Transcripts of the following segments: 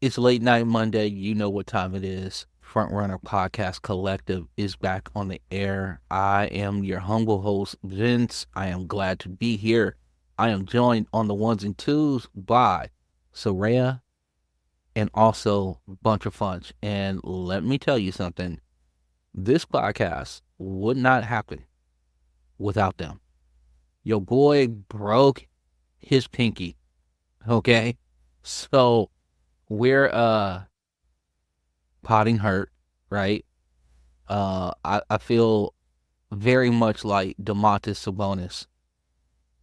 It's late night Monday. You know what time it is. Frontrunner Podcast Collective is back on the air. I am your humble host, Vince. I am glad to be here. I am joined on the ones and twos by Soraya and also Bunch of Funch. And let me tell you something. This podcast would not happen without them. Your boy broke his pinky. Okay? So we're potting hurt, right? I feel very much like DeMontis Sabonis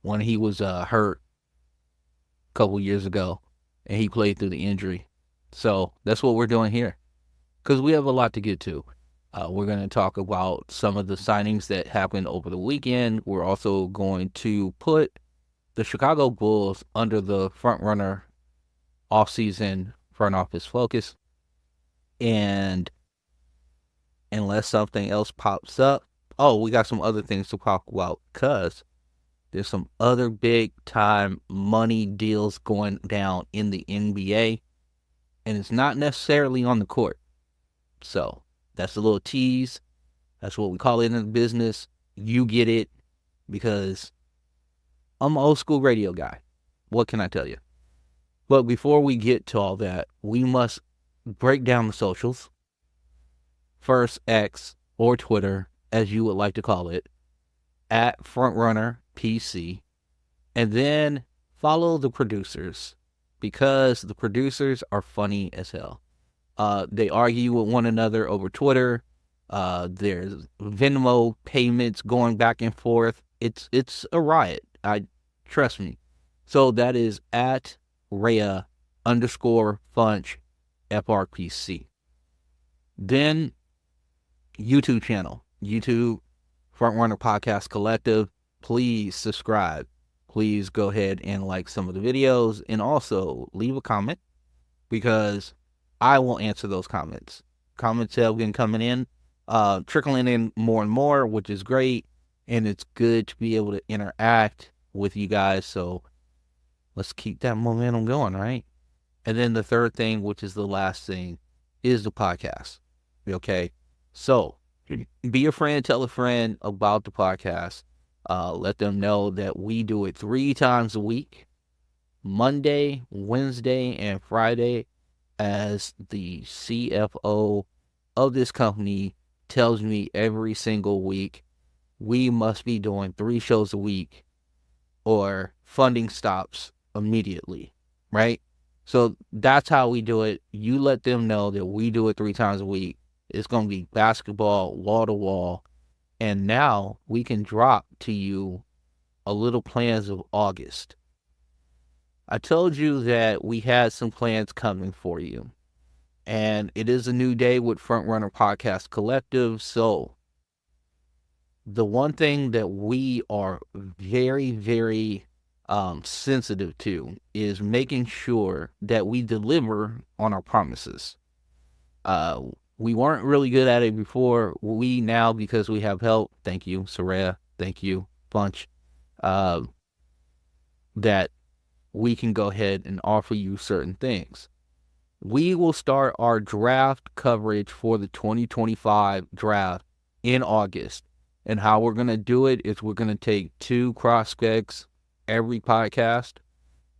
when he was hurt a couple years ago and he played through the injury. So that's what we're doing here because we have a lot to get to. We're going to talk about some of the signings that happened over the weekend. We're also going to put the Chicago Bulls under the frontrunner offseason front office focus. And unless something else pops up, we got some other things to talk about because there's some other big time money deals going down in the NBA, and it's not necessarily on the court. So that's a little tease. That's what we call it in the business. You get it because I'm an old school radio guy. What can I tell you? But before we get to all that, we must break down the socials. First, X or Twitter, as you would like to call it, at Frontrunner PC. And then follow the producers because the producers are funny as hell. They argue with one another over Twitter. There's Venmo payments going back and forth. It's a riot. Trust me. So that is at Rhea_Funch FRPC. Then YouTube channel, YouTube Frontrunner Podcast Collective. Please subscribe. Please go ahead and like some of the videos and also leave a comment because I will answer those comments. Comments have been coming in, trickling in more and more, which is great. And it's good to be able to interact with you guys. So let's keep that momentum going, right? And then the third thing, which is the last thing, is the podcast. Okay? So be a friend, tell a friend about the podcast. Let them know that we do it 3 times a week, Monday, Wednesday, and Friday, as the CFO of this company tells me every single week, we must be doing 3 shows a week or funding stops immediately, right? So that's how we do it. You let them know that we do it 3 times a week. It's going to be basketball, wall to wall. And now we can drop to you a little plans of August. I told you that we had some plans coming for you. And it is a new day with Frontrunner Podcast Collective. So the one thing that we are very, very sensitive to is making sure that we deliver on our promises. We weren't really good at it before. We now, because we have help, thank you, Soraya, thank you, Funch, that we can go ahead and offer you certain things. We will start our draft coverage for the 2025 draft in August. And how we're going to do it is we're going to take 2 prospects every podcast,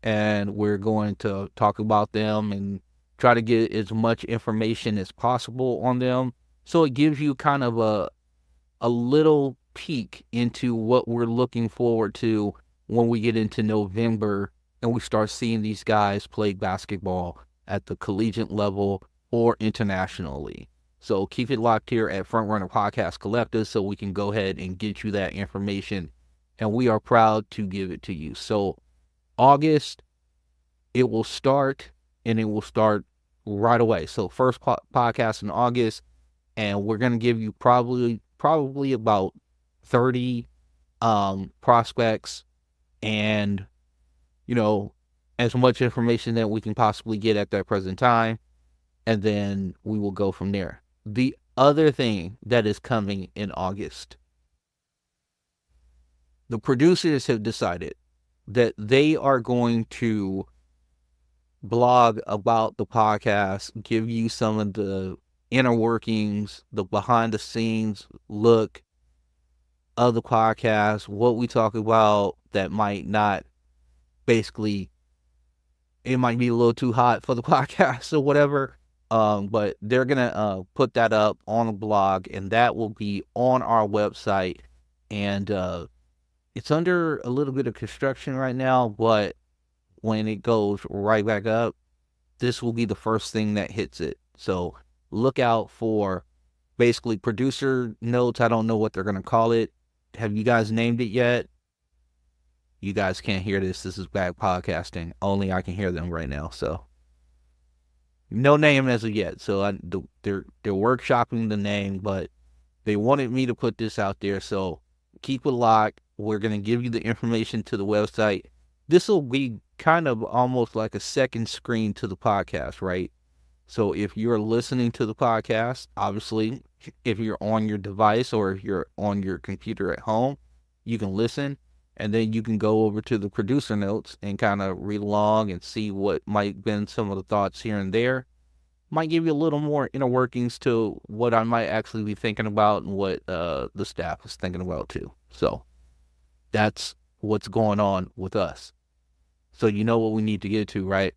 and we're going to talk about them and try to get as much information as possible on them. So it gives you kind of a little peek into what we're looking forward to when we get into November and we start seeing these guys play basketball at the collegiate level or internationally. So keep it locked here at Frontrunner Podcast Collective so we can go ahead and get you that information. And we are proud to give it to you. So August, it will start, and it will start right away. So first podcast in August, and we're going to give you probably about 30 prospects and, as much information that we can possibly get at that present time. And then we will go from there. The other thing that is coming in August, the producers have decided that they are going to blog about the podcast, give you some of the inner workings, the behind the scenes look of the podcast, what we talk about that might not, basically, it might be a little too hot for the podcast or whatever. But they're gonna put that up on the blog, and that will be on our website. And it's under a little bit of construction right now, but when it goes right back up, this will be the first thing that hits it. So look out for basically producer notes. I don't know what they're gonna call it. Have you guys named it yet? You guys can't hear this. This is bad podcasting. Only I can hear them right now. So no name as of yet. So they're workshopping the name, but they wanted me to put this out there. So keep it locked. We're gonna give you the information to the website. This will be kind of almost like a second screen to the podcast, right? So if you're listening to the podcast, obviously, if you're on your device or if you're on your computer at home, you can listen. And then you can go over to the producer notes and kind of read along and see what might have been some of the thoughts here and there. Might give you a little more inner workings to what I might actually be thinking about and what the staff is thinking about too. So that's what's going on with us. So you know what we need to get to, right?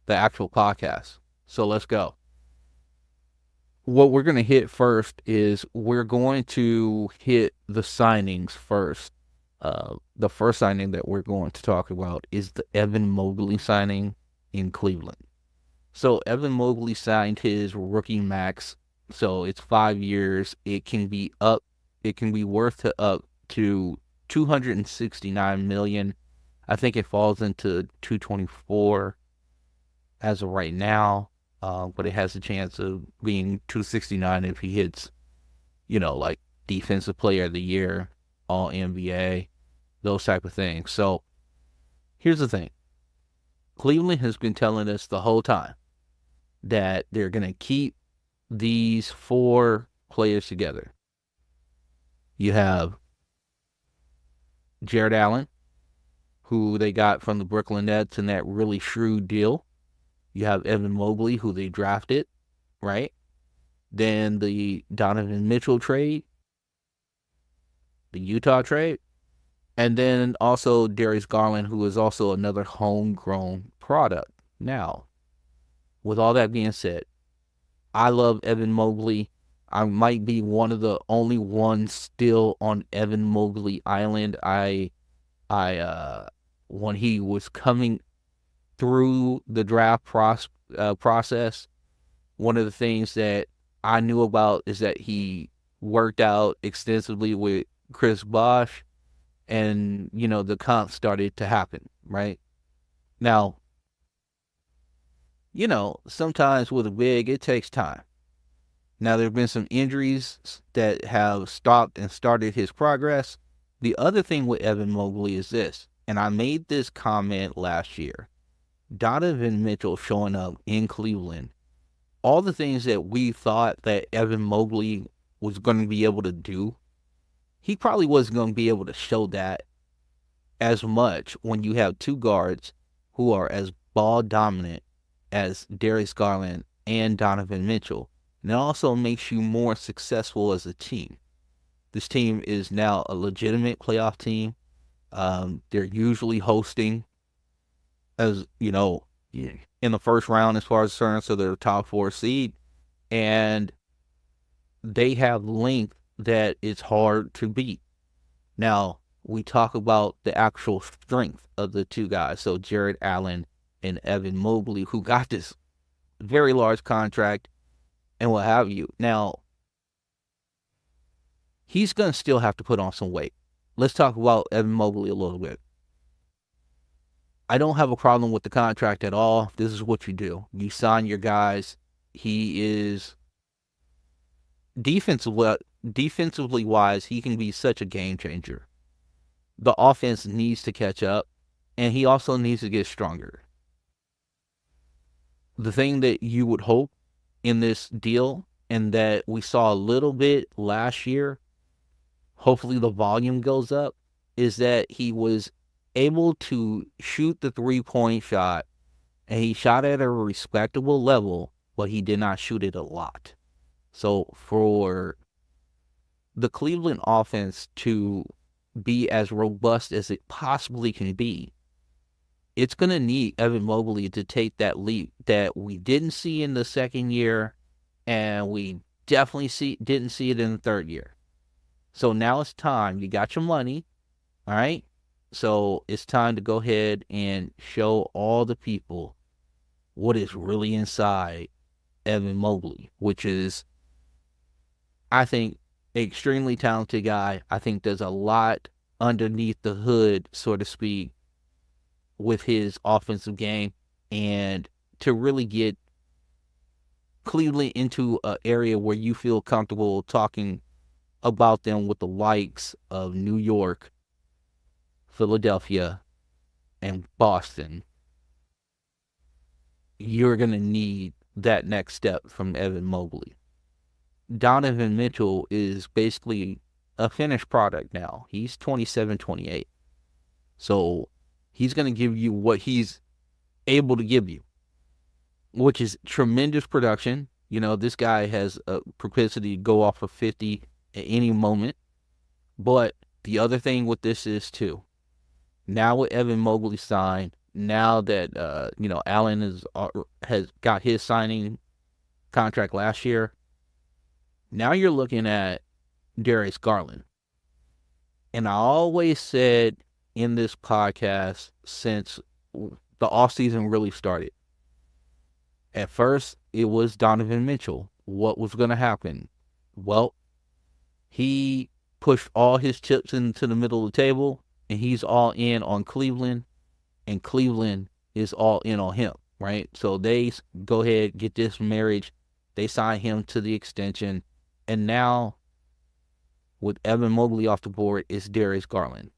The actual podcast. So let's go. What we're going to hit first is we're going to hit the signings first. The first signing that we're going to talk about is the Evan Mobley signing in Cleveland. So Evan Mobley signed his rookie max. So it's 5 years. It can be worth to up to $269 million. I think it falls into 224 as of right now. But it has a chance of being 269 if he hits, like defensive player of the year, all NBA, those type of things. So here's the thing. Cleveland has been telling us the whole time that they're going to keep these 4 players together. You have Jared Allen, who they got from the Brooklyn Nets in that really shrewd deal. You have Evan Mobley, who they drafted, right? Then the Donovan Mitchell trade, the Utah trade, and then also Darius Garland, who is also another homegrown product. Now, with all that being said, I love Evan Mobley. I might be one of the only ones still on Evan Mobley Island. When he was coming through the draft process, one of the things that I knew about is that he worked out extensively with Chris Bosh, and the comp started to happen, right? Now, sometimes with a big, it takes time. Now, there have been some injuries that have stopped and started his progress. The other thing with Evan Mobley is this, and I made this comment last year. Donovan Mitchell showing up in Cleveland, all the things that we thought that Evan Mobley was going to be able to do, he probably wasn't going to be able to show that as much when you have 2 guards who are as ball dominant as Darius Garland and Donovan Mitchell. And it also makes you more successful as a team. This team is now a legitimate playoff team. They're usually hosting, as in the first round as far as concerned, so they're the top 4 seed, and they have length that it's hard to beat. Now, we talk about the actual strength of the 2 guys, so Jared Allen and Evan Mobley, who got this very large contract and what have you. Now, he's going to still have to put on some weight. Let's talk about Evan Mobley a little bit. I don't have a problem with the contract at all. This is what you do. You sign your guys. He is defensively wise, he can be such a game changer. The offense needs to catch up, and he also needs to get stronger. The thing that you would hope in this deal, and that we saw a little bit last year, hopefully the volume goes up, is that he was able to shoot the 3-point shot and he shot at a respectable level, but he did not shoot it a lot. So for the Cleveland offense to be as robust as it possibly can be, it's going to need Evan Mobley to take that leap that we didn't see in the second year, and we definitely didn't see it in the third year. So now it's time. You got your money, all right? So it's time to go ahead and show all the people what is really inside Evan Mobley, which is, I think, extremely talented guy. I think there's a lot underneath the hood, so to speak, with his offensive game, and to really get Cleveland into an area where you feel comfortable talking about them with the likes of New York, Philadelphia, and Boston, you're going to need that next step from Evan Mobley. Donovan Mitchell is basically a finished product now. He's 27, 28. So he's going to give you what he's able to give you, which is tremendous production. You know, this guy has a propensity to go off of 50 at any moment. But the other thing with this is, too, now with Evan Mobley signed, now that, Allen has got his signing contract last year, now you're looking at Darius Garland. And I always said in this podcast since the offseason really started, at first it was Donovan Mitchell. What was going to happen? Well, he pushed all his chips into the middle of the table, and he's all in on Cleveland, and Cleveland is all in on him, right? So they go ahead, get this marriage. They sign him to the extension. And now, with Evan Mobley off the board, it's Darius Garland.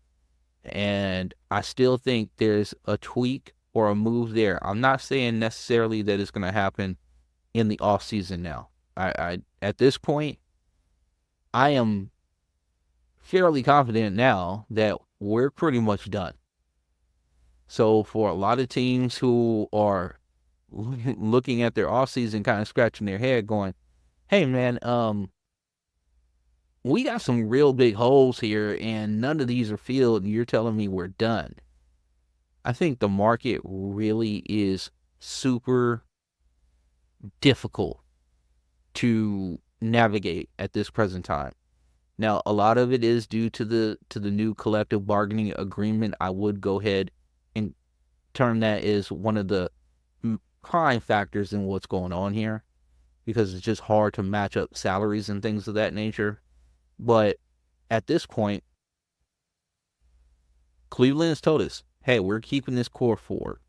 And I still think there's a tweak or a move there. I'm not saying necessarily that it's going to happen in the offseason now. I at this point, I am fairly confident now that we're pretty much done. So for a lot of teams who are looking at their offseason, kind of scratching their head going, hey, man, we got some real big holes here, and none of these are filled, and you're telling me we're done. I think the market really is super difficult to navigate at this present time. Now, a lot of it is due to the new collective bargaining agreement. I would go ahead and term that as one of the prime factors in what's going on here, because it's just hard to match up salaries and things of that nature. But at this point, Cleveland has told us, hey, we're keeping this core forward.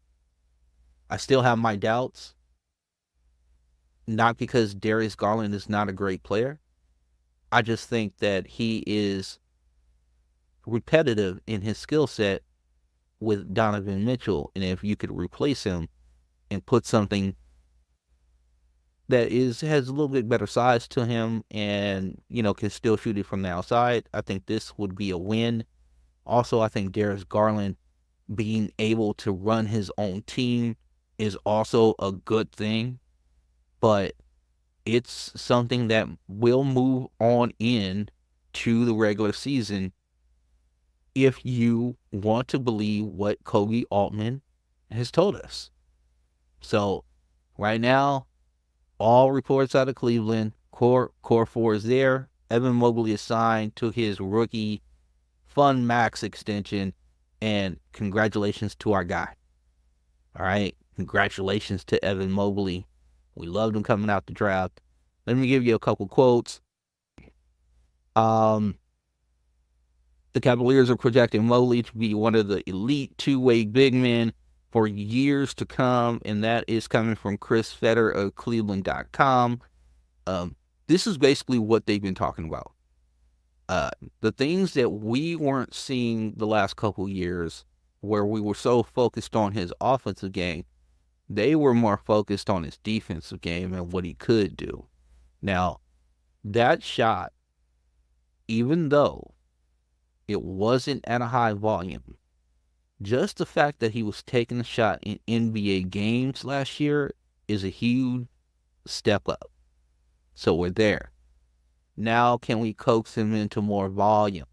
I still have my doubts, not because Darius Garland is not a great player. I just think that he is repetitive in his skill set with Donovan Mitchell. And if you could replace him and put something that has a little bit better size to him and, can still shoot it from the outside, I think this would be a win. Also, I think Darius Garland being able to run his own team is also a good thing, but it's something that will move on in to the regular season if you want to believe what Kobe Altman has told us. So right now, all reports out of Cleveland, core 4 is there. Evan Mobley is signed to his rookie Fun Max extension, and congratulations to our guy. All right, congratulations to Evan Mobley. We loved him coming out the draft. Let me give you a couple quotes. The Cavaliers are projecting Mobley to be one of the elite two-way big men for years to come, and that is coming from Chris Fetter of Cleveland.com. This is basically what they've been talking about. The things that we weren't seeing the last couple years, where we were so focused on his offensive game, they were more focused on his defensive game and what he could do. Now, that shot, even though it wasn't at a high volume, Just the fact that he was taking a shot in NBA games last year is a huge step up. So we're there. Now can we coax him into more volume?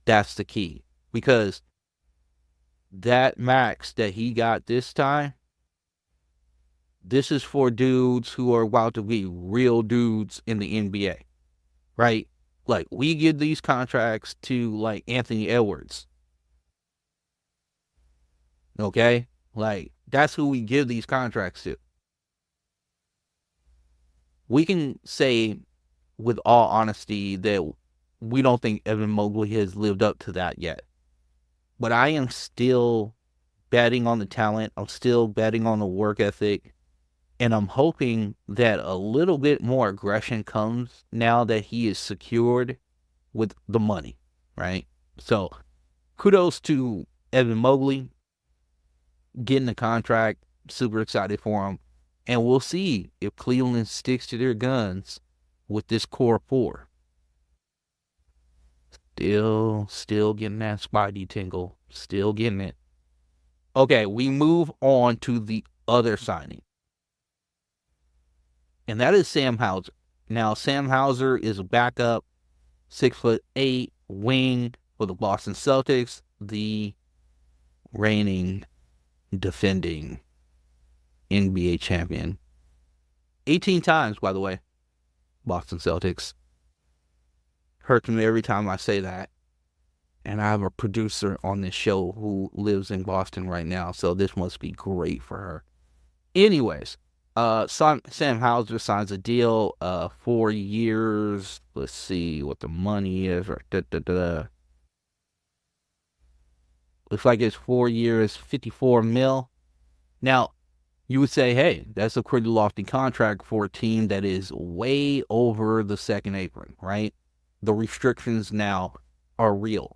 That's the key. Because that max that he got this time, this is for dudes who are about to be real dudes in the NBA, right? Like, we give these contracts to, like, Anthony Edwards, okay? Like, that's who we give these contracts to. We can say with all honesty that we don't think Evan Mobley has lived up to that yet. But I am still betting on the talent. I'm still betting on the work ethic. And I'm hoping that a little bit more aggression comes now that he is secured with the money, right? So kudos to Evan Mobley getting the contract. Super excited for him. And we'll see if Cleveland sticks to their guns with this core four. Still getting that spidey tingle. Still getting it. Okay, we move on to the other signing. And that is Sam Hauser. Now, Sam Hauser is a backup, 6'8" wing for the Boston Celtics, the reigning, defending NBA champion. 18 times, by the way, Boston Celtics. Hurts me every time I say that. And I have a producer on this show who lives in Boston right now, so this must be great for her. Anyways, Sam Hauser signs a deal, 4 years. Let's see what the money is. Looks like it's 4 years, $54 million. Now, you would say, hey, that's a pretty lofty contract for a team that is way over the second apron, right? The restrictions now are real.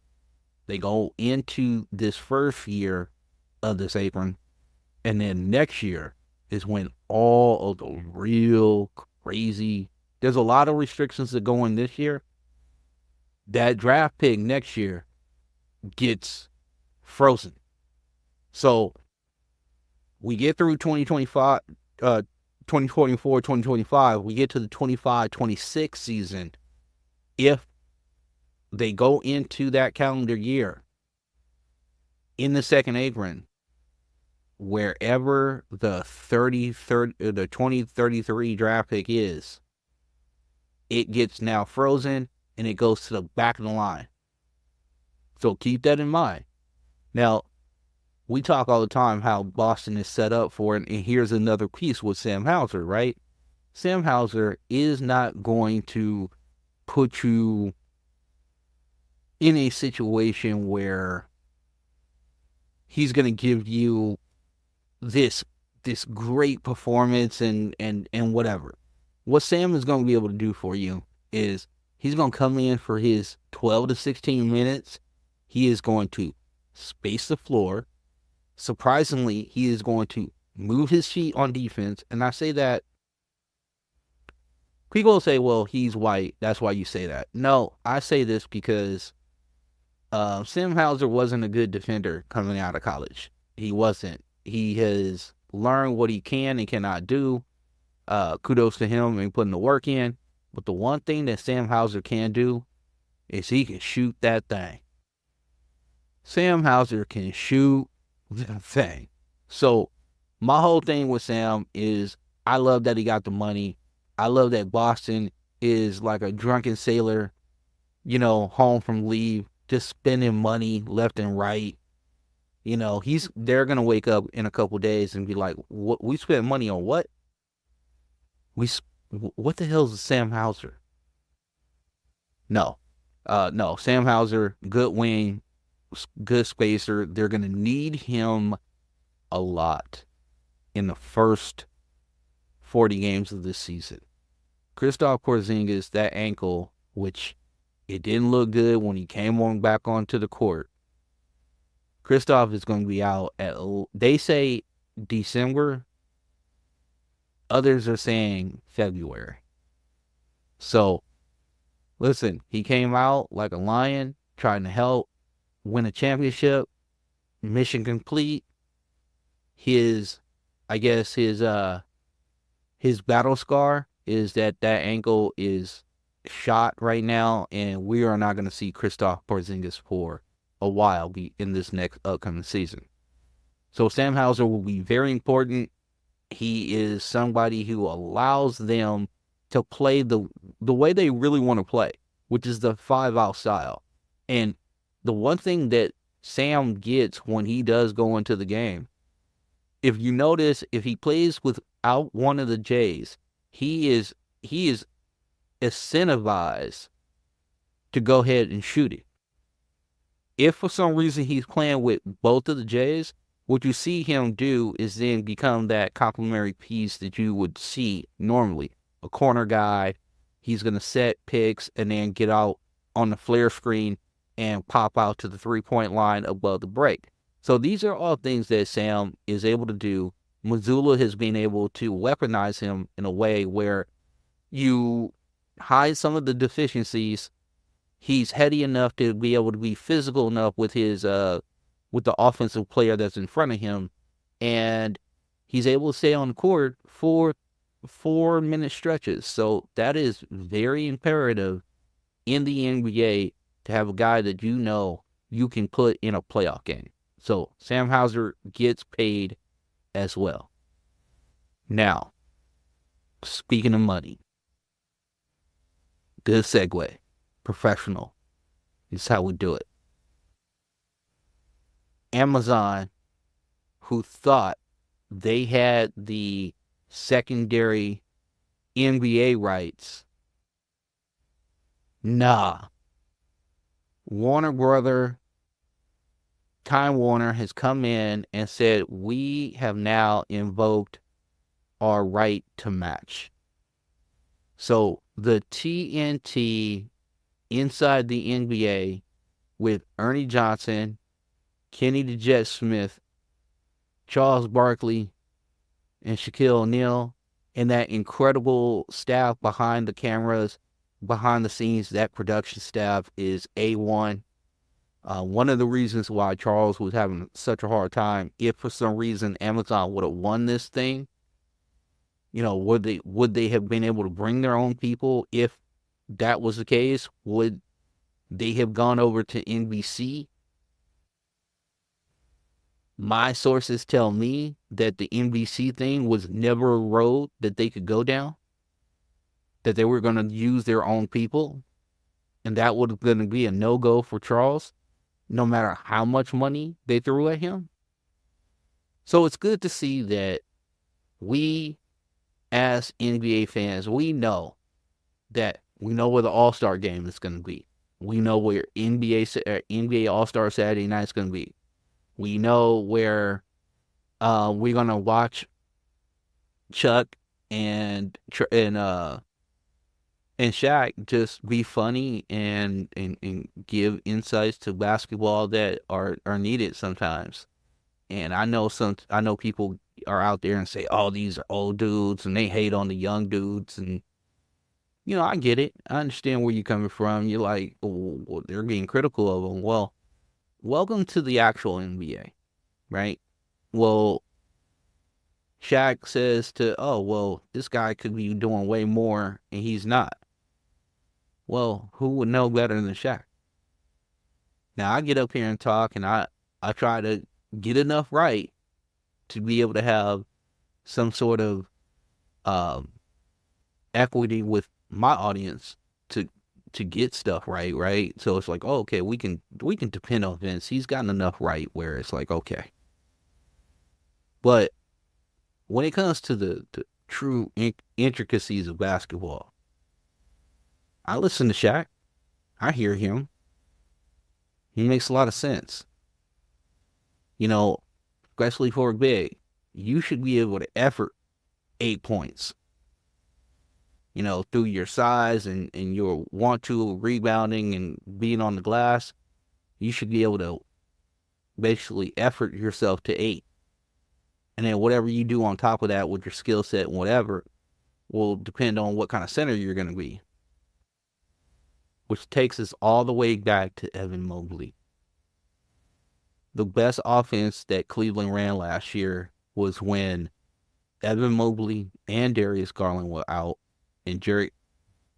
They go into this first year of this apron, and then next year is when all of the real crazy, there's a lot of restrictions that go in this year. That draft pick next year gets frozen. So we get through 2024, 2025, we get to the 25-26 season. If they go into that calendar year in the second apron, wherever the 2033 draft pick is, it gets now frozen and it goes to the back of the line. So keep that in mind. Now, we talk all the time how Boston is set up for it, and here's another piece with Sam Hauser, right? Sam Hauser is not going to put you in a situation where he's going to give you this great performance and whatever. What Sam is going to be able to do for you is he's going to come in for his 12 to 16 minutes. He is going to space the floor. Surprisingly, he is going to move his feet on defense. And I say that, people will say, well, he's white, that's why you say that. No, I say this because Sam Hauser wasn't a good defender coming out of college. He wasn't. He has learned what he can and cannot do. Kudos to him and putting the work in. But the one thing that Sam Hauser can do is he can shoot that thing. Sam Hauser can shoot that thing. So my whole thing with Sam is I love that he got the money. I love that Boston is like a drunken sailor, home from leave, just spending money left and right. They're going to wake up in a couple days and be like, "What? We spent money on what? What the hell is Sam Hauser?" No. Sam Hauser, good wing, good spacer. They're going to need him a lot in the first 40 games of this season. Kristaps Porzingis, that ankle, which it didn't look good when he came back onto the court. Kristaps is going to be out they say December. Others are saying February. So, listen, he came out like a lion, trying to help. win a championship, mission complete. His, I guess his battle scar is that ankle is shot right now, and we are not going to see Kristaps Porzingis for a while in this next upcoming season. So Sam Hauser will be very important. He is somebody who allows them to play the way they really want to play, which is the 5-out style. And the one thing that Sam gets when he does go into the game, if you notice, if he plays without one of the J's, he is incentivized to go ahead and shoot it. If for some reason he's playing with both of the J's, what you see him do is then become that complementary piece that you would see normally. A corner guy, he's going to set picks and then get out on the flare screen and pop out to the three-point line above the break. So these are all things that Sam is able to do. Mazzulla has been able to weaponize him in a way where you hide some of the deficiencies. He's heady enough to be able to be physical enough with his with the offensive player that's in front of him, and he's able to stay on the court for 4-minute stretches. So that is very imperative in the NBA to have a guy that you know you can put in a playoff game. So Sam Hauser gets paid as well. Now, speaking of money, good segue. Professional. This is how we do it. Amazon, who thought they had the secondary NBA rights. Nah. Warner Brother, Time Warner has come in and said, we have now invoked our right to match. So the TNT inside the NBA with Ernie Johnson, Kenny the Jet Smith, Charles Barkley, and Shaquille O'Neal, and that incredible staff behind the cameras, behind the scenes. That production staff is A1. One of the reasons why Charles was having such a hard time, if for some reason Amazon would have won this thing, would they have been able to bring their own people? If that was the case, would they have gone over to NBC? My sources tell me that the NBC thing was never a road that they could go down, that they were going to use their own people, and that was going to be a no-go for Charles, no matter how much money they threw at him. So it's good to see that we, as NBA fans, we know where the All-Star game is going to be. We know where NBA All-Star Saturday night is going to be. We know where we're going to watch Chuck and Shaq just be funny and give insights to basketball that are needed sometimes. And I know people are out there and say, oh, these are old dudes, and they hate on the young dudes. And, I get it. I understand where you're coming from. You're like, oh, well, they're being critical of them. Well, welcome to the actual NBA, right? Well, Shaq says this guy could be doing way more, and he's not. Well, who would know better than Shaq? Now, I get up here and talk, and I try to get enough right to be able to have some sort of equity with my audience to get stuff right? So it's like, oh, okay, we can depend on Vince. He's gotten enough right where it's like, okay. But when it comes to the true intricacies of basketball, I listen to Shaq. I hear him. He makes a lot of sense. Especially for a big, you should be able to effort 8 points. Through your size and your want to rebounding and being on the glass, you should be able to basically effort yourself to 8. And then whatever you do on top of that with your skill set and whatever will depend on what kind of center you're going to be. Which takes us all the way back to Evan Mobley. the best offense that Cleveland ran last year was when Evan Mobley and Darius Garland were out and Jarrett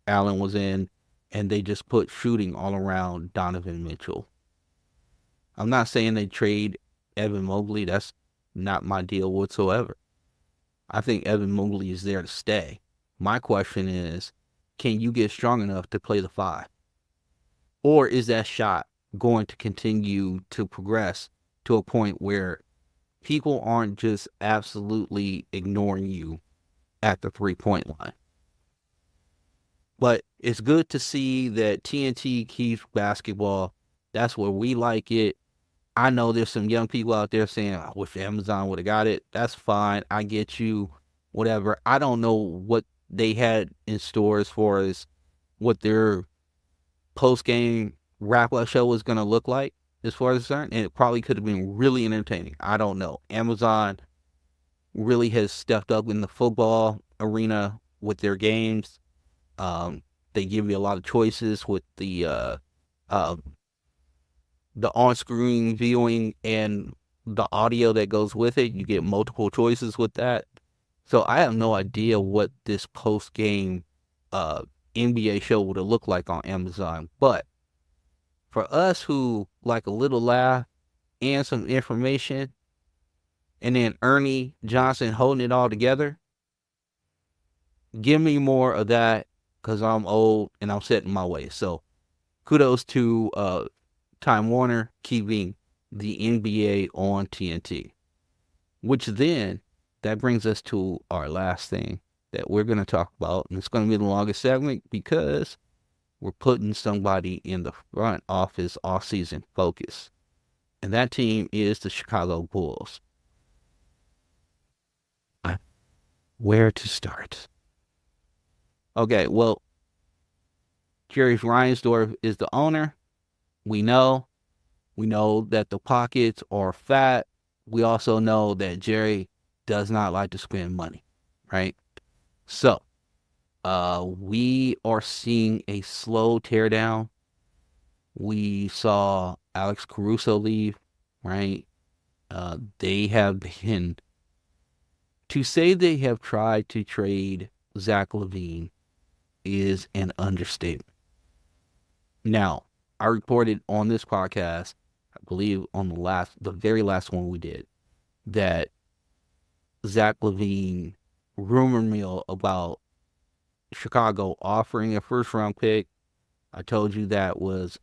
Allen was in, and they just put shooting all around Donovan Mitchell. I'm not saying they trade Evan Mobley. That's not my deal whatsoever. I think Evan Mobley is there to stay. My question is, can you get strong enough to play the 5? Or is that shot going to continue to progress to a point where people aren't just absolutely ignoring you at the 3-point line? But it's good to see that TNT keeps basketball. That's where we like it. I know there's some young people out there saying, I wish Amazon would have got it. That's fine. I get you. Whatever. I don't know what they had in store as far as what their post-game wrap-up show was going to look like as far as concerned. And it probably could have been really entertaining. I don't know. Amazon really has stepped up in the football arena with their games. They give you a lot of choices with the on-screen viewing and the audio that goes with it. You get multiple choices with that. So I have no idea what this post-game NBA show would have looked like on Amazon. But for us who like a little laugh and some information, and then Ernie Johnson holding it all together, give me more of that because I'm old and I'm set in my ways. So kudos to Time Warner keeping the NBA on TNT. Which then, that brings us to our last thing that we're going to talk about. And it's going to be the longest segment because we're putting somebody in the front office off-season focus. And that team is the Chicago Bulls. Where to start? Okay, well, Jerry Reinsdorf is the owner. We know that the pockets are fat. We also know that Jerry does not like to spend money, right? So, we are seeing a slow teardown. We saw Alex Caruso leave, right? They have been, to say they have tried to trade Zach LaVine is an understatement. Now, I reported on this podcast, I believe on the very last one we did, that Zach LaVine rumor mill about Chicago offering a first round pick. I told you that was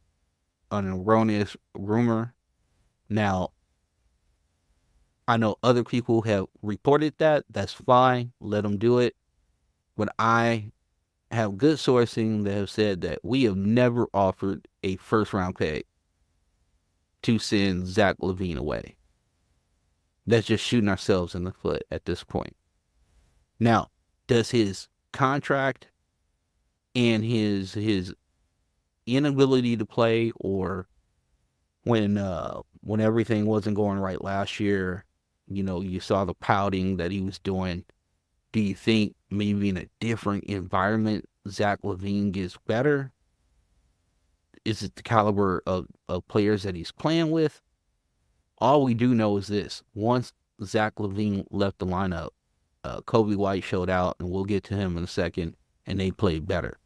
an erroneous rumor. Now, I know other people have reported that. That's fine. Let them do it. But I have good sourcing that have said that we have never offered a first round pick to send Zach LaVine away. That's just shooting ourselves in the foot at this point. Now, does his contract and his inability to play, or when everything wasn't going right last year, you saw the pouting that he was doing. Do you think maybe in a different environment, Zach LaVine gets better? Is it the caliber of players that he's playing with? All we do know is this. Once Zach LaVine left the lineup, Kobe White showed out, and we'll get to him in a second, and they played better.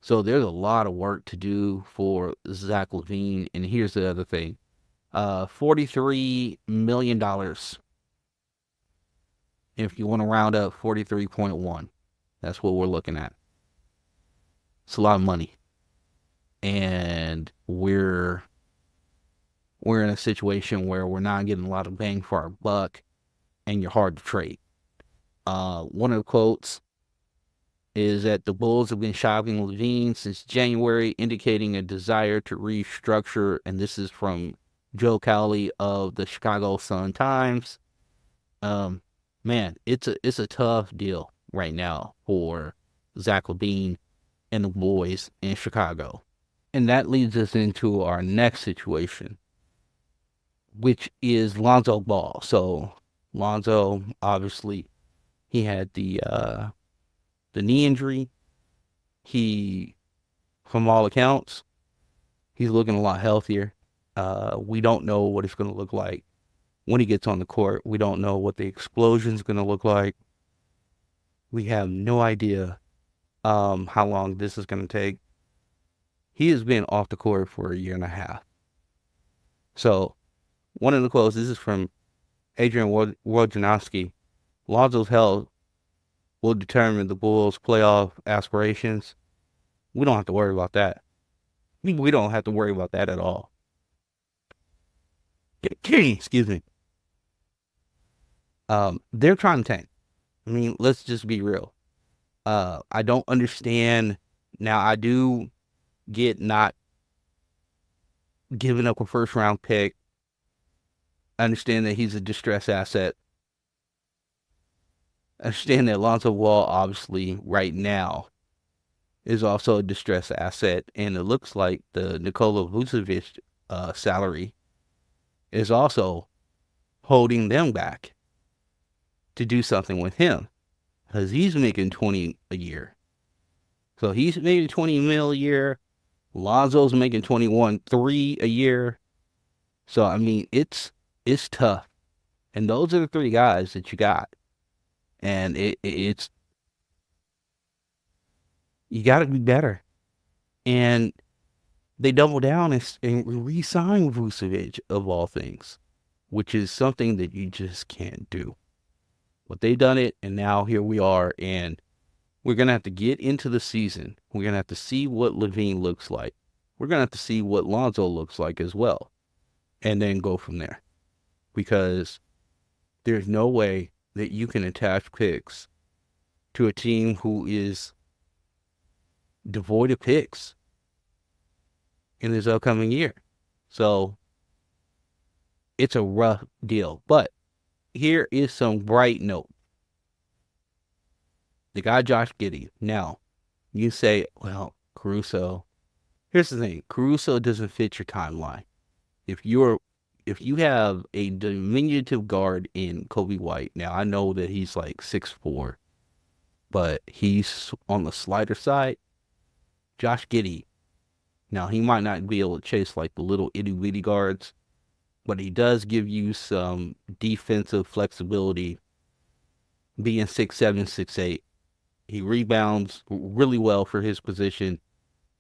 So there's a lot of work to do for Zach LaVine. And here's the other thing. $43 million. If you want to round up, 43.1. That's what we're looking at. It's a lot of money. And we're in a situation where we're not getting a lot of bang for our buck, and you're hard to trade. One of the quotes is that the Bulls have been shopping LaVine since January, indicating a desire to restructure. And this is from Joe Cowley of the Chicago Sun-Times. Man, it's a tough deal right now for Zach LaVine and the boys in Chicago. And that leads us into our next situation, which is Lonzo Ball. So Lonzo, obviously, he had the knee injury. He, from all accounts, he's looking a lot healthier. We don't know what it's going to look like when he gets on the court. We don't know what the explosion is going to look like. We have no idea how long this is going to take. He has been off the court for a year and a half. So, one of the quotes, this is from Adrian Wojnarowski. Lonzo's health will determine the Bulls' playoff aspirations. We don't have to worry about that. We don't have to worry about that at all. Excuse me. They're trying to tank. I mean, let's just be real. I don't understand. Now, I do get not giving up a first round pick. I understand that he's a distressed asset. I understand that Lonzo Ball, obviously, right now, is also a distressed asset. And it looks like the Nikola Vucevic salary is also holding them back to do something with him. Because he's making $20 a year. So he's making $20 million a year. Lonzo's making $21.3 a year. So, I mean, it's tough. And those are the three guys that you got. And it's you got to be better. And they double down and re-sign Vucevic, of all things, which is something that you just can't do. But they done it, and now here we are, and we're going to have to get into the season. We're going to have to see what LaVine looks like. We're going to have to see what Lonzo looks like as well, and then go from there. Because there's no way that you can attach picks to a team who is devoid of picks in this upcoming year. So it's a rough deal. But here is some bright note. The guy Josh Giddey. Now, you say, well, Caruso. Here's the thing. Caruso doesn't fit your timeline. If you have a diminutive guard in Kobe White, now I know that he's like 6'4", but he's on the slighter side. Josh Giddey. Now, he might not be able to chase like the little itty-bitty guards, but he does give you some defensive flexibility, being 6'7", 6'8". He rebounds really well for his position.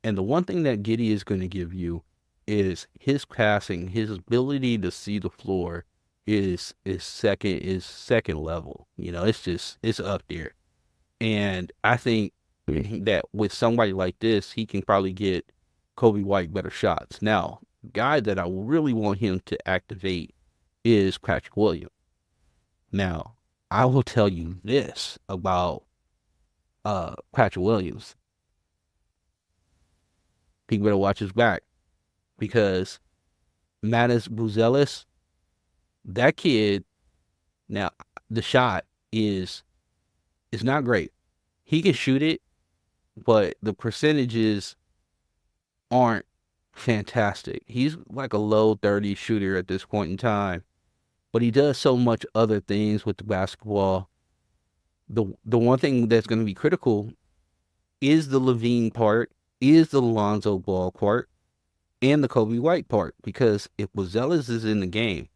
And the one thing that Giddey is going to give you is his passing, his ability to see the floor is second level. You know, it's up there. And I think that with somebody like this, he can probably get Kobe White better shots. Now, the guy that I really want him to activate is Patrick Williams. Now, I will tell you this about Patrick Williams. He better watch his back, because Matas Buzelis, that kid, now the shot is not great. He can shoot it, but the percentages aren't fantastic. He's like a low 30 shooter at this point in time, but he does so much other things with the basketball. The one thing that's going to be critical is the LaVine part, is the Lonzo Ball part, and the Kobe White part. Because if Buzelis is in the game,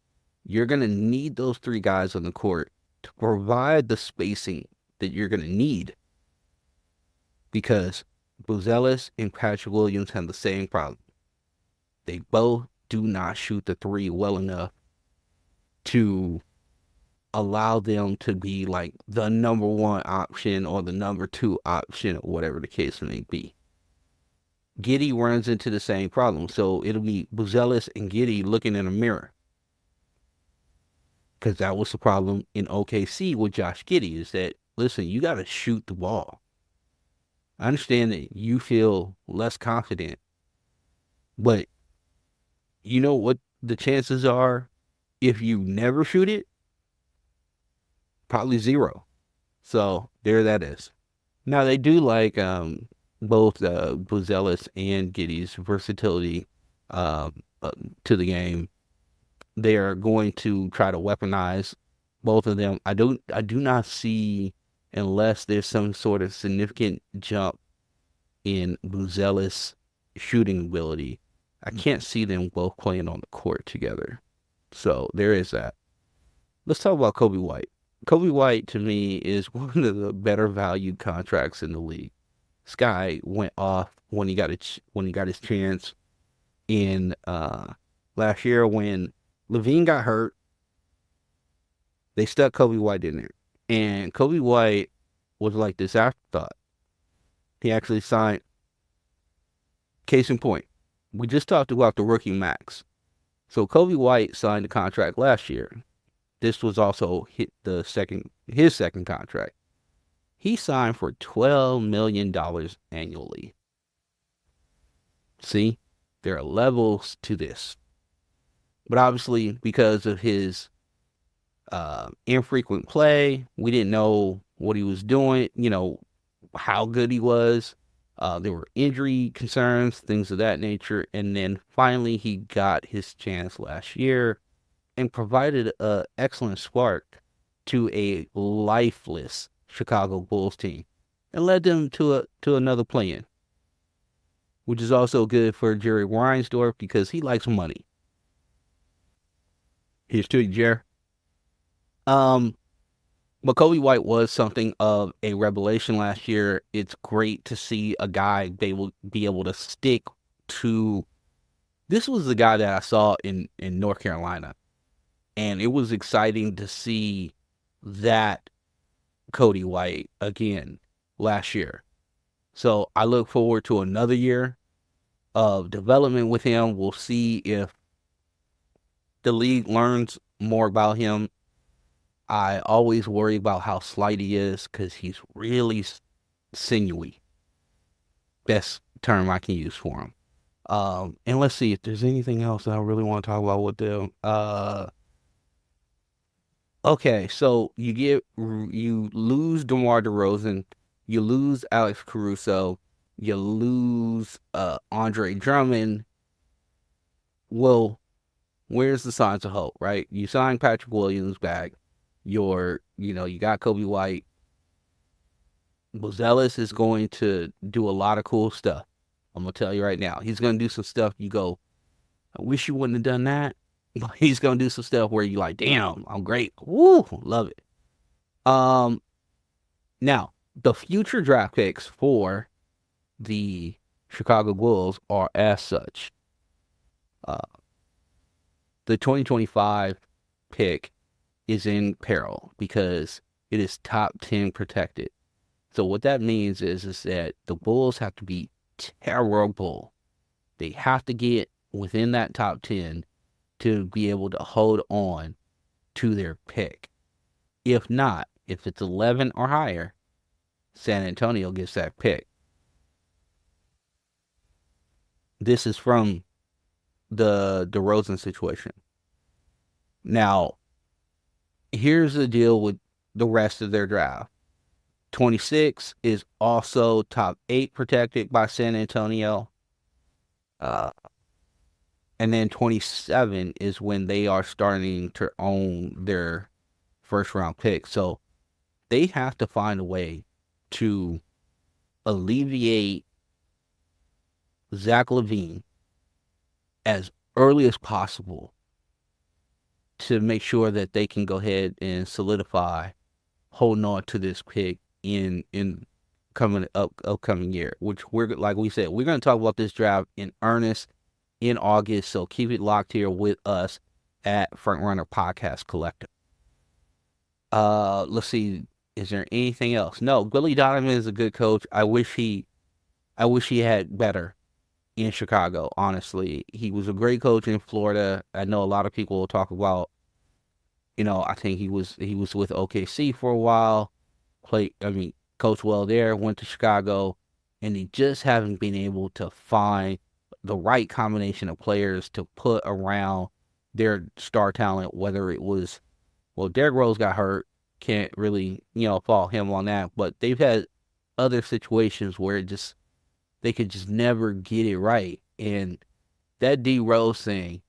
you're going to need those three guys on the court to provide the spacing that you're going to need. Because Buzelis and Patrick Williams have the same problem. They both do not shoot the three well enough to allow them to be like the number one option or the number two option, or whatever the case may be. Giddey runs into the same problem. So it'll be Buzelis and Giddey looking in a mirror. Because that was the problem in OKC with Josh Giddey, is that, listen, you got to shoot the ball. I understand that you feel less confident, but you know what the chances are if you never shoot it? Probably zero. So there that is. Now, they do like both Buzelis and Giddey's versatility to the game. They are going to try to weaponize both of them. I do not see, unless there's some sort of significant jump in Buzelis' shooting ability, I can't see them both playing on the court together. So there is that. Let's talk about Kobe White. Kobe White, to me, is one of the better valued contracts in the league. This guy went off when he got his chance in last year when LaVine got hurt. They stuck Kobe White in there, and Kobe White was like this afterthought. He actually signed. Case in point, we just talked about the rookie max. So Kobe White signed a contract last year. This was also his second contract. He signed for $12 million annually. See, there are levels to this. But obviously, because of his infrequent play, we didn't know what he was doing, how good he was. There were injury concerns, things of that nature. And then finally, he got his chance last year and provided an excellent spark to a lifeless Chicago Bulls team and led them to another play-in, which is also good for Jerry Reinsdorf because he likes money. Here's to you, Jerry. But Kobe White was something of a revelation last year. It's great to see a guy be able to stick to. This was the guy that I saw in North Carolina, and it was exciting to see that Cody White again last year. So I look forward to another year of development with him. We'll see if the league learns more about him. I always worry about how slight he is because he's really sinewy. Best term I can use for him. And let's see if there's anything else that I really want to talk about with them. Okay, so you lose DeMar DeRozan, you lose Alex Caruso, you lose Andre Drummond. Well, where's the signs of hope, right? You signed Patrick Williams back. You got Kobe White. Bozelis is going to do a lot of cool stuff. I'm gonna tell you right now. He's gonna do some stuff you go, I wish you wouldn't have done that. But he's gonna do some stuff where you like, damn, I'm great. Woo, love it. Now the future draft picks for the Chicago Bulls are as such. Uh, the 2025 pick is in peril because it is top 10 protected. So what that means is that the Bulls have to be terrible. They have to get within that top 10 to be able to hold on to their pick. If not, if it's 11 or higher, San Antonio gets that pick. This is from the DeRozan situation. Now, here's the deal with the rest of their draft. 26 is also top 8 protected by San Antonio. And then 27 is when they are starting to own their first round pick. So they have to find a way to alleviate Zach LaVine as early as possible to make sure that they can go ahead and solidify holding on to this pick in upcoming year, which we're, like we said, we're going to talk about this draft in earnest in August. So keep it locked here with us at Frontrunner Podcast Collective. Let's see. Is there anything else? No, Billy Donovan is a good coach. I wish he had better in Chicago. Honestly, he was a great coach in Florida. I know a lot of people will talk about. I think he was with OKC for a while. Coached well there. Went to Chicago, and he just haven't been able to find the right combination of players to put around their star talent. Whether it was, Derrick Rose got hurt. Can't really, fault him on that. But they've had other situations where they could just never get it right. And that D Rose thing,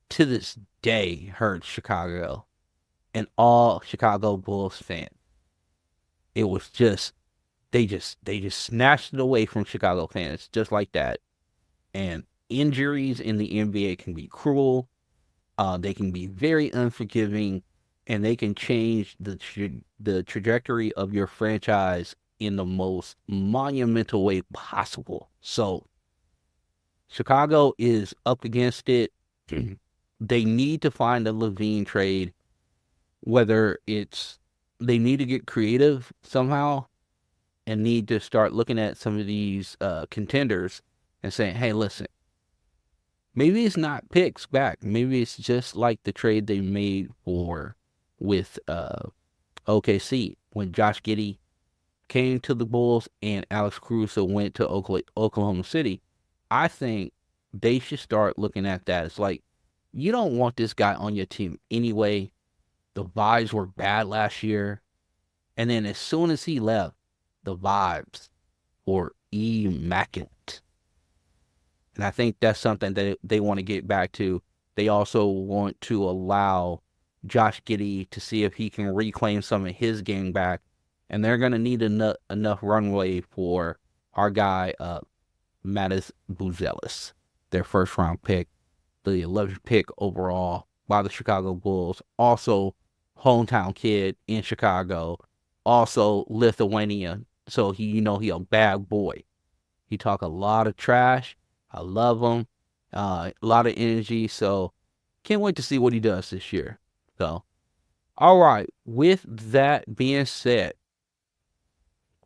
to this day, hurts Chicago and all Chicago Bulls fans. It was just, they just snatched it away from Chicago fans just like that. And injuries in the NBA can be cruel. They can be very unforgiving, and they can change the trajectory of your franchise in the most monumental way possible. So Chicago is up against it. They need to find a LaVine trade, whether it's they need to get creative somehow and need to start looking at some of these contenders and saying, hey, listen, maybe it's not picks back. Maybe it's just like the trade they made with OKC when Josh Giddey came to the Bulls and Alex Caruso went to Oklahoma City. I think they should start looking at that. It's like, you don't want this guy on your team anyway. The vibes were bad last year. And then as soon as he left, the vibes were immaculate. And I think that's something that they want to get back to. They also want to allow Josh Giddey to see if he can reclaim some of his game back. And they're going to need enough runway for our guy, Mattis Buzelis, their first-round pick, the 11th pick overall by the Chicago Bulls. Also, hometown kid in Chicago. Also, Lithuania. So, he a bad boy. He talk a lot of trash. I love him. A lot of energy. So, can't wait to see what he does this year. So, all right. With that being said,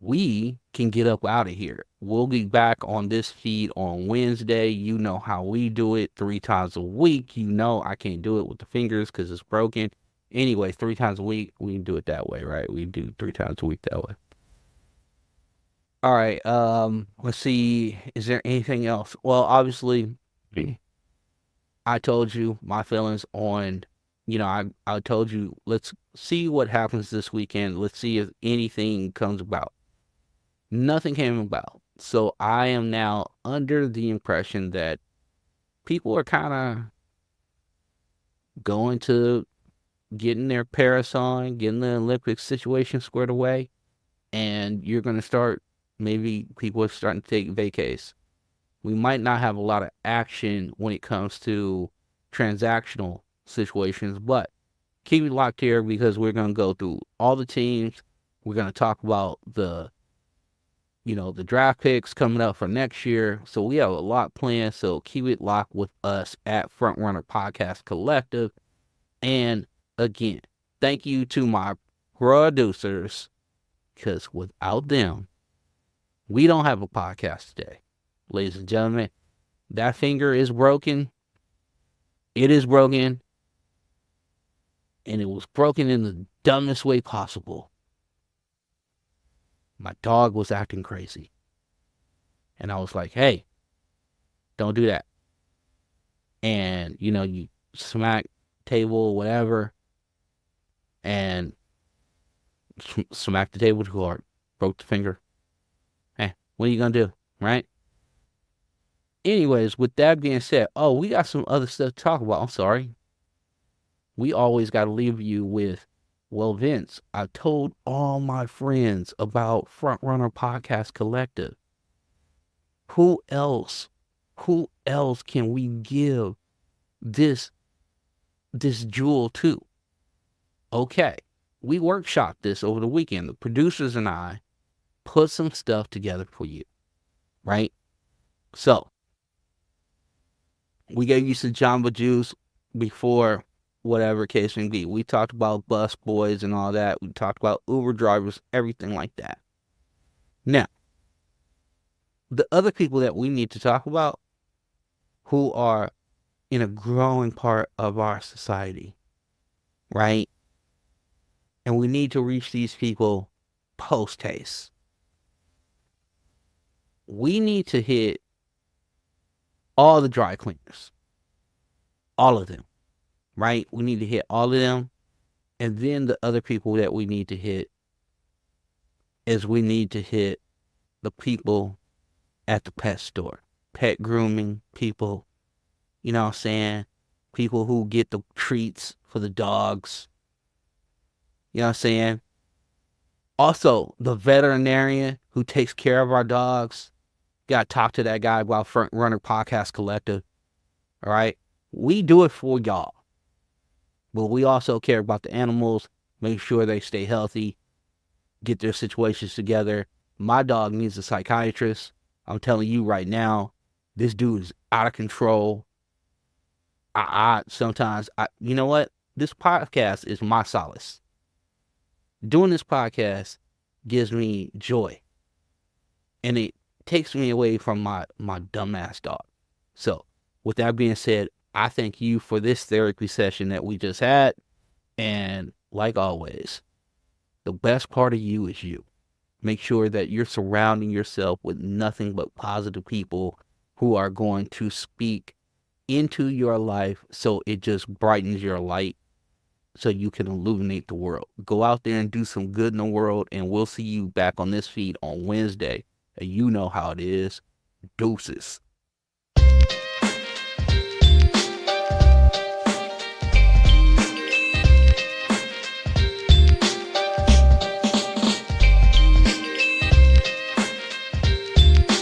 we can get up out of here. We'll be back on this feed on Wednesday. You know how we do it 3 times a week. You know I can't do it with the fingers because it's broken. Anyway, 3 times a week, we can do it that way, right? We do 3 times a week that way. All right. Let's see. Is there anything else? Well, obviously, I told you my feelings on, I told you, let's see what happens this weekend. Let's see if anything comes about. Nothing came about. So I am now under the impression that people are kind of going to getting their Paris on, getting the Olympic situation squared away, and you're going to start, maybe people are starting to take vacays. We might not have a lot of action when it comes to transactional situations, but keep it locked here because we're going to go through all the teams. We're going to talk about the draft picks coming up for next year. So we have a lot planned. So keep it locked with us at Frontrunner Podcast Collective. And again, thank you to my producers, because without them, we don't have a podcast today. Ladies and gentlemen, that finger is broken. It is broken. And it was broken in the dumbest way possible. My dog was acting crazy. And I was like, hey, don't do that. And, you smack table, whatever, and smack the table too hard. Broke the finger. Hey, what are you going to do, right? Anyways, with that being said, we got some other stuff to talk about. I'm sorry. We always got to leave you with, well, Vince, I told all my friends about Frontrunner Podcast Collective. Who else can we give this jewel to? Okay, we workshopped this over the weekend. The producers and I put some stuff together for you, right? So, we gave you some Jamba Juice before whatever case may be. We talked about bus boys and all that. We talked about Uber drivers, everything like that. Now, the other people that we need to talk about who are in a growing part of our society, right? And we need to reach these people post-haste. We need to hit all the dry cleaners. All of them. Right? We need to hit all of them. And then the other people that we need to hit is we need to hit the people at the pet store. Pet grooming people. You know what I'm saying? People who get the treats for the dogs. You know what I'm saying? Also, the veterinarian who takes care of our dogs. Got to talk to that guy about Front Runner Podcast Collective. All right. We do it for y'all. But we also care about the animals, make sure they stay healthy, get their situations together. My dog needs a psychiatrist. I'm telling you right now, this dude is out of control. Sometimes, you know what? This podcast is my solace. Doing this podcast gives me joy. And it takes me away from my dumbass dog. So, with that being said, I thank you for this therapy session that we just had. And like always, the best part of you is you. Make sure that you're surrounding yourself with nothing but positive people who are going to speak into your life so it just brightens your light so you can illuminate the world. Go out there and do some good in the world, and we'll see you back on this feed on Wednesday. And you know how it is. Deuces.